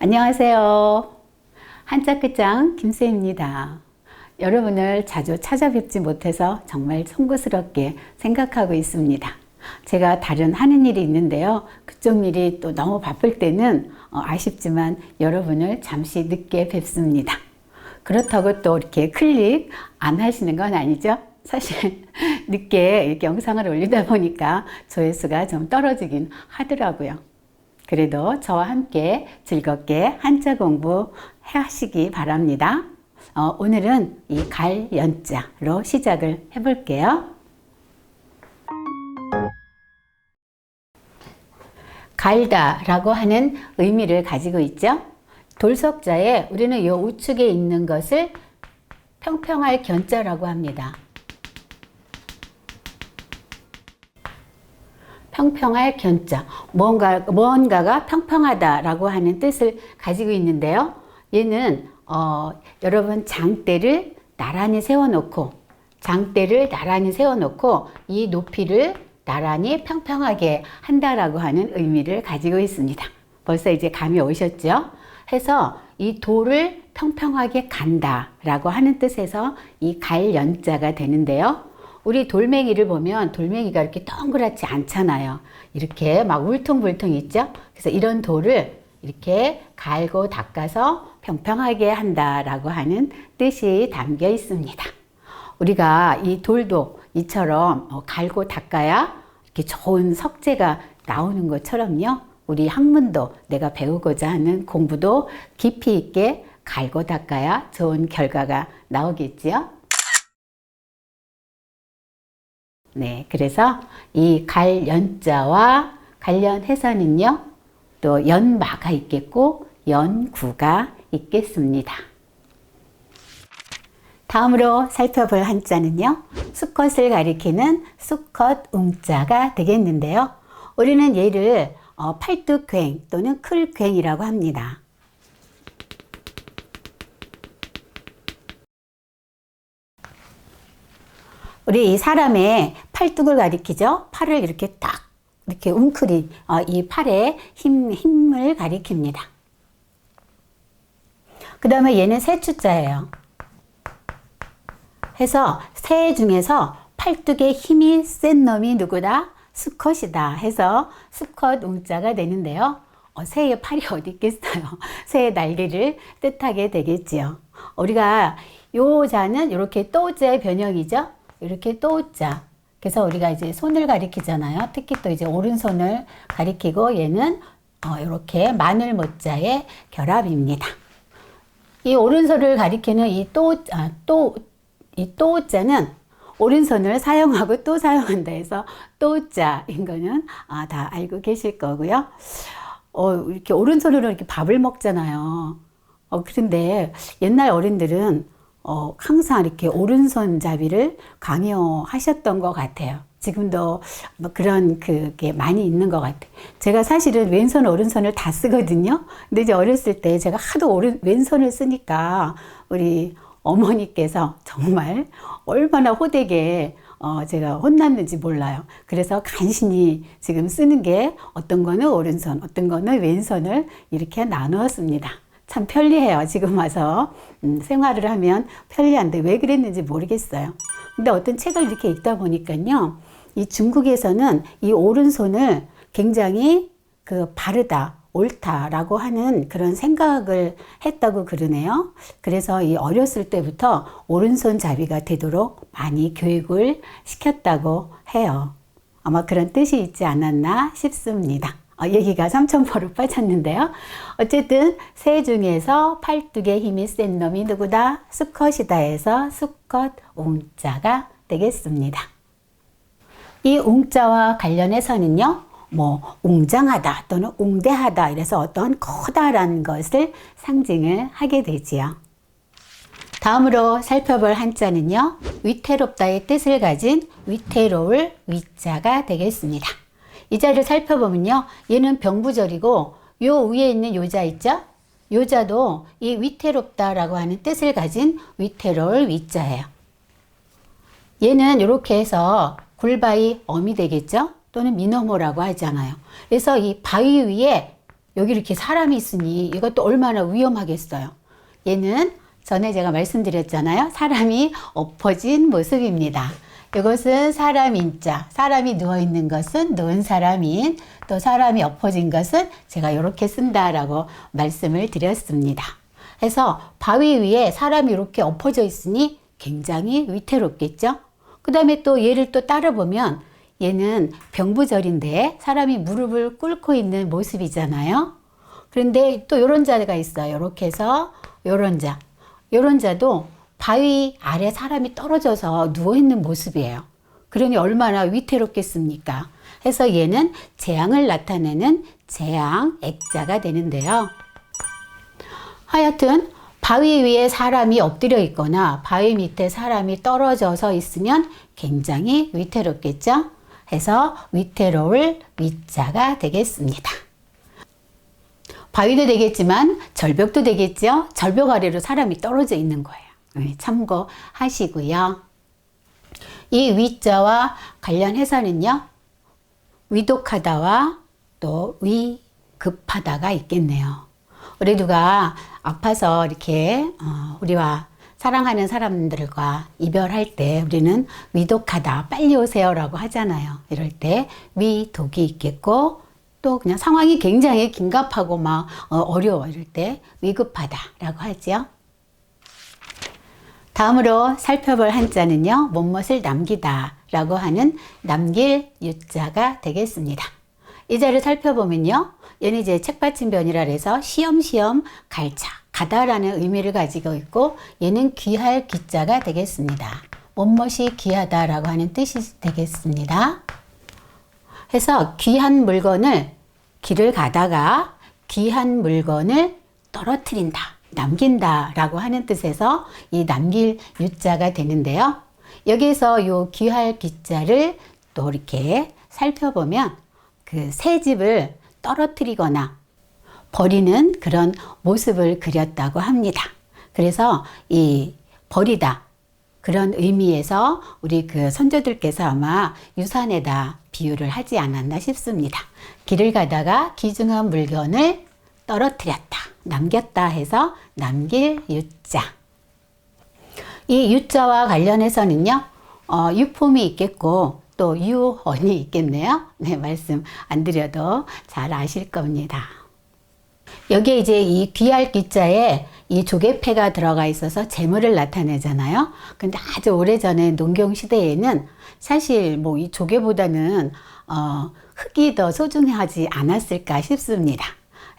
안녕하세요. 한자 끝장 김쌤입니다. 여러분을 자주 찾아뵙지 못해서 정말 송구스럽게 생각하고 있습니다. 제가 다른 하는 일이 있는데요. 그쪽 일이 또 너무 바쁠 때는 아쉽지만 여러분을 잠시 늦게 뵙습니다. 그렇다고 또 이렇게 클릭 안 하시는 건 아니죠? 사실 늦게 이렇게 영상을 올리다 보니까 조회수가 좀 떨어지긴 하더라고요. 그래도 저와 함께 즐겁게 한자 공부 하시기 바랍니다. 오늘은 이 갈 연자로 시작을 해볼게요. 갈다 라고 하는 의미를 가지고 있죠. 돌석자에 우리는 이 우측에 있는 것을 평평할 견자라고 합니다. 평평할 견자, 무언가가 평평하다라고 하는 뜻을 가지고 있는데요. 얘는 여러분 장대를 나란히 세워놓고 이 높이를 나란히 평평하게 한다라고 하는 의미를 가지고 있습니다. 벌써 이제 감이 오셨죠? 해서 이 돌을 평평하게 간다라고 하는 뜻에서 이 갈 연자가 되는데요. 우리 돌멩이를 보면 돌멩이가 이렇게 동그랗지 않잖아요. 이렇게 막 울퉁불퉁 있죠? 그래서 이런 돌을 이렇게 갈고 닦아서 평평하게 한다라고 하는 뜻이 담겨 있습니다. 우리가 이 돌도 이처럼 갈고 닦아야 이렇게 좋은 석재가 나오는 것처럼요. 우리 학문도 내가 배우고자 하는 공부도 깊이 있게 갈고 닦아야 좋은 결과가 나오겠지요. 네, 그래서 이 갈 연자와 관련해서는요, 또 연마가 있겠고, 연구가 있겠습니다. 다음으로 살펴볼 한자는요, 수컷을 가리키는 수컷 웅자가 되겠는데요. 우리는 얘를 팔뚝괭 또는 클괭이라고 합니다. 우리 사람의 팔뚝을 가리키죠. 팔을 이렇게 딱 이렇게 웅크린 이 팔에 힘을 가리킵니다. 그 다음에 얘는 세추자예요. 해서 새 중에서 팔뚝에 힘이 센 놈이 누구다? 수컷이다 해서 수컷 웅자가 되는데요. 새의 팔이 어디 있겠어요. 새의 날개를 뜻하게 되겠지요. 우리가 요 자는 이렇게 또자의 변형이죠. 이렇게 또자. 그래서 우리가 이제 손을 가리키잖아요. 특히 또 이제 오른손을 가리키고 얘는 이렇게 마늘 모자의 결합입니다. 이 오른손을 가리키는 이 또자는 오른손을 사용하고 또 사용한다 해서 또자인 거는 다 알고 계실 거고요. 이렇게 오른손으로 이렇게 밥을 먹잖아요. 그런데 옛날 어른들은 항상 이렇게 오른손잡이를 강요하셨던 것 같아요. 지금도 뭐 그런 그게 많이 있는 것 같아요. 제가 사실은 왼손, 오른손을 다 쓰거든요. 근데 이제 어렸을 때 제가 하도 왼손을 쓰니까 우리 어머니께서 정말 얼마나 호되게 제가 혼났는지 몰라요. 그래서 간신히 지금 쓰는 게 어떤 거는 오른손, 어떤 거는 왼손을 이렇게 나누었습니다. 참 편리해요. 지금 와서 생활을 하면 편리한데 왜 그랬는지 모르겠어요. 근데 어떤 책을 이렇게 읽다 보니까요. 이 중국에서는 이 오른손을 굉장히 바르다, 옳다라고 하는 그런 생각을 했다고 그러네요. 그래서 이 어렸을 때부터 오른손 잡이가 되도록 많이 교육을 시켰다고 해요. 아마 그런 뜻이 있지 않았나 싶습니다. 얘기가 삼천포로 빠졌는데요. 어쨌든 새 중에서 팔뚝에 힘이 센 놈이 누구다? 수컷이다 해서 수컷 웅자가 되겠습니다. 이 웅자와 관련해서는요. 웅장하다 또는 웅대하다 이래서 어떤 커다란 것을 상징을 하게 되지요. 다음으로 살펴볼 한자는요. 위태롭다의 뜻을 가진 위태로울 위자가 되겠습니다. 이 자를 살펴보면요. 얘는 병부절이고 요 위에 있는 요자 있죠? 요자도 이 위태롭다라고 하는 뜻을 가진 위태로울 위자예요. 얘는 이렇게 해서 굴바위 엄이 되겠죠? 또는 미노모라고 하잖아요. 그래서 이 바위 위에 여기 이렇게 사람이 있으니 이것도 얼마나 위험하겠어요. 얘는 전에 제가 말씀드렸잖아요. 사람이 엎어진 모습입니다. 이것은 사람인자, 사람이 누워있는 것은 누운 사람인, 또 사람이 엎어진 것은 제가 이렇게 쓴다라고 말씀을 드렸습니다. 그래서 바위 위에 사람이 이렇게 엎어져 있으니 굉장히 위태롭겠죠. 그 다음에 또 얘를 또 따라보면 얘는 병부절인데 사람이 무릎을 꿇고 있는 모습이잖아요. 그런데 또 이런 자가 있어요. 이렇게 해서 이런 자. 이런 자도 바위 아래 사람이 떨어져서 누워있는 모습이에요. 그러니 얼마나 위태롭겠습니까? 해서 얘는 재앙을 나타내는 재앙 액자가 되는데요. 하여튼 바위 위에 사람이 엎드려 있거나 바위 밑에 사람이 떨어져서 있으면 굉장히 위태롭겠죠? 해서 위태로울 위자가 되겠습니다. 바위도 되겠지만 절벽도 되겠죠? 절벽 아래로 사람이 떨어져 있는 거예요. 참고하시고요. 이 위자와 관련해서는요, 위독하다와 또 위급하다가 있겠네요. 우리 누가 아파서 이렇게 우리와 사랑하는 사람들과 이별할 때 우리는 위독하다, 빨리 오세요라고 하잖아요. 이럴 때 위독이 있겠고, 또 그냥 상황이 굉장히 긴급하고 막 어려워 이럴 때 위급하다라고 하죠. 다음으로 살펴볼 한자는요, 못못을 남기다 라고 하는 남길 유자가 되겠습니다. 이 자를 살펴보면요, 얘는 이제 책받침변이라 해서 시험시험 갈차, 가다라는 의미를 가지고 있고, 얘는 귀할 귀자가 되겠습니다. 못못이 귀하다라고 하는 뜻이 되겠습니다. 해서 귀한 물건을 길을 가다가 귀한 물건을 떨어뜨린다, 남긴다 라고 하는 뜻에서 이 남길 유자가 되는데요. 여기에서 요 귀할 귀자를 또 이렇게 살펴보면 그 새 집을 떨어뜨리거나 버리는 그런 모습을 그렸다고 합니다. 그래서 이 버리다 그런 의미에서 우리 그 선조들께서 아마 유산에다 비유를 하지 않았나 싶습니다. 길을 가다가 귀중한 물건을 떨어뜨렸다, 남겼다 해서 남길 유자. 이 유자와 관련해서는요, 유폼이 있겠고 또 유언이 있겠네요. 네, 말씀 안 드려도 잘 아실 겁니다. 여기에 이제 이 귀할 귀자에 이 조개패가 들어가 있어서 재물을 나타내잖아요. 근데 아주 오래전에 농경 시대에는 사실 뭐 이 조개보다는 흙이 더 소중하지 않았을까 싶습니다.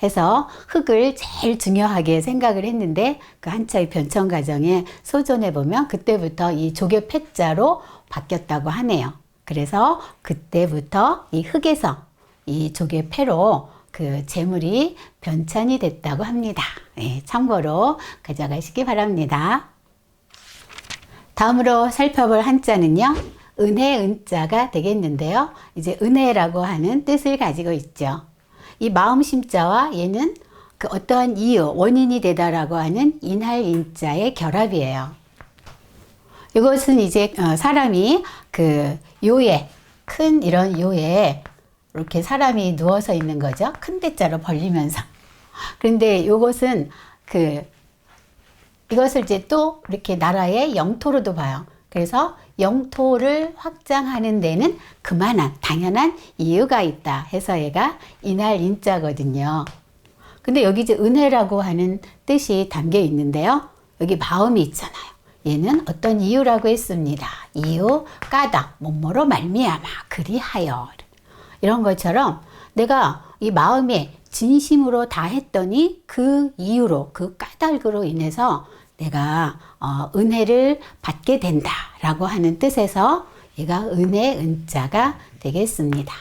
해서 흙을 제일 중요하게 생각을 했는데 그 한차의 변천 과정에 소존해 보면 그때부터 이 조개패자로 바뀌었다고 하네요. 그래서 그때부터 이 흙에서 이 조개패로 그 재물이 변천이 됐다고 합니다. 네, 참고로 가져가시기 바랍니다. 다음으로 살펴볼 한자는요, 은혜 은자가 되겠는데요. 이제 은혜라고 하는 뜻을 가지고 있죠. 이 마음심자와 얘는 그 어떠한 이유, 원인이 되다라고 하는 인할 인자의 결합이에요. 이것은 이제 사람이 그 요에, 큰 이런 요에 이렇게 사람이 누워서 있는 거죠. 큰 대자로 벌리면서. 그런데 이것은 이것을 이제 또 이렇게 나라의 영토로도 봐요. 그래서 영토를 확장하는 데는 그만한 당연한 이유가 있다 해서 얘가 인할 인자거든요. 근데 여기 이제 은혜라고 하는 뜻이 담겨 있는데요. 여기 마음이 있잖아요. 얘는 어떤 이유라고 했습니다. 이유, 까닭, 뭐뭐로 말미암아, 그리하여. 이런 것처럼 내가 이 마음에 진심으로 다 했더니 그 이유로, 그 까닭으로 인해서 내가 은혜를 받게 된다라고 하는 뜻에서 얘가 은혜 은자가 되겠습니다.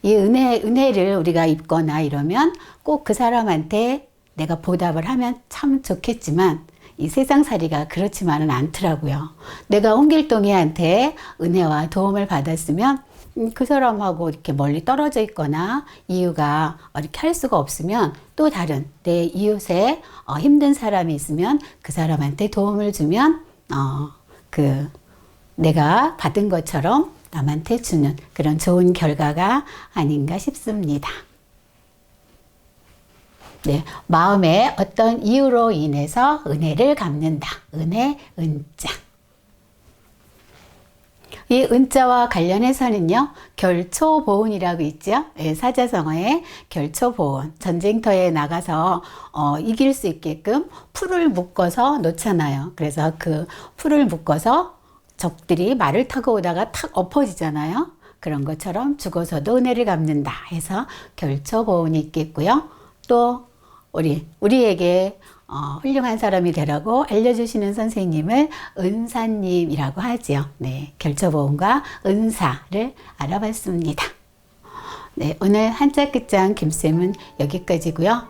이 은혜를 우리가 입거나 이러면 꼭 그 사람한테 내가 보답을 하면 참 좋겠지만 이 세상살이가 그렇지만은 않더라고요. 내가 홍길동이한테 은혜와 도움을 받았으면 그 사람하고 이렇게 멀리 떨어져 있거나 이유가 이렇게 할 수가 없으면 또 다른 내 이웃에 힘든 사람이 있으면 그 사람한테 도움을 주면 내가 받은 것처럼 남한테 주는 그런 좋은 결과가 아닌가 싶습니다. 네, 마음의 어떤 이유로 인해서 은혜를 갚는다. 은혜, 은자. 이 은자와 관련해서는요, 결초보온이라고 있죠. 예, 사자성어에 결초보온. 전쟁터에 나가서 이길 수 있게끔 풀을 묶어서 놓잖아요. 그래서 그 풀을 묶어서 적들이 말을 타고 오다가 탁 엎어지잖아요. 그런 것처럼 죽어서도 은혜를 갚는다 해서 결초보온이 있겠고요. 또 우리에게 훌륭한 사람이 되라고 알려주시는 선생님을 은사님이라고 하지요. 네, 결초보온과 은사를 알아봤습니다. 네, 오늘 한자 끝장 김쌤은 여기까지고요.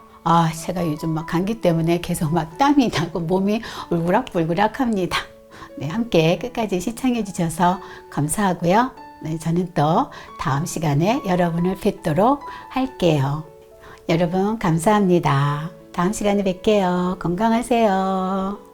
제가 요즘 막 감기 때문에 계속 막 땀이 나고 몸이 울그락불그락합니다. 네, 함께 끝까지 시청해 주셔서 감사하고요. 네, 저는 또 다음 시간에 여러분을 뵙도록 할게요. 여러분 감사합니다. 다음 시간에 뵐게요. 건강하세요.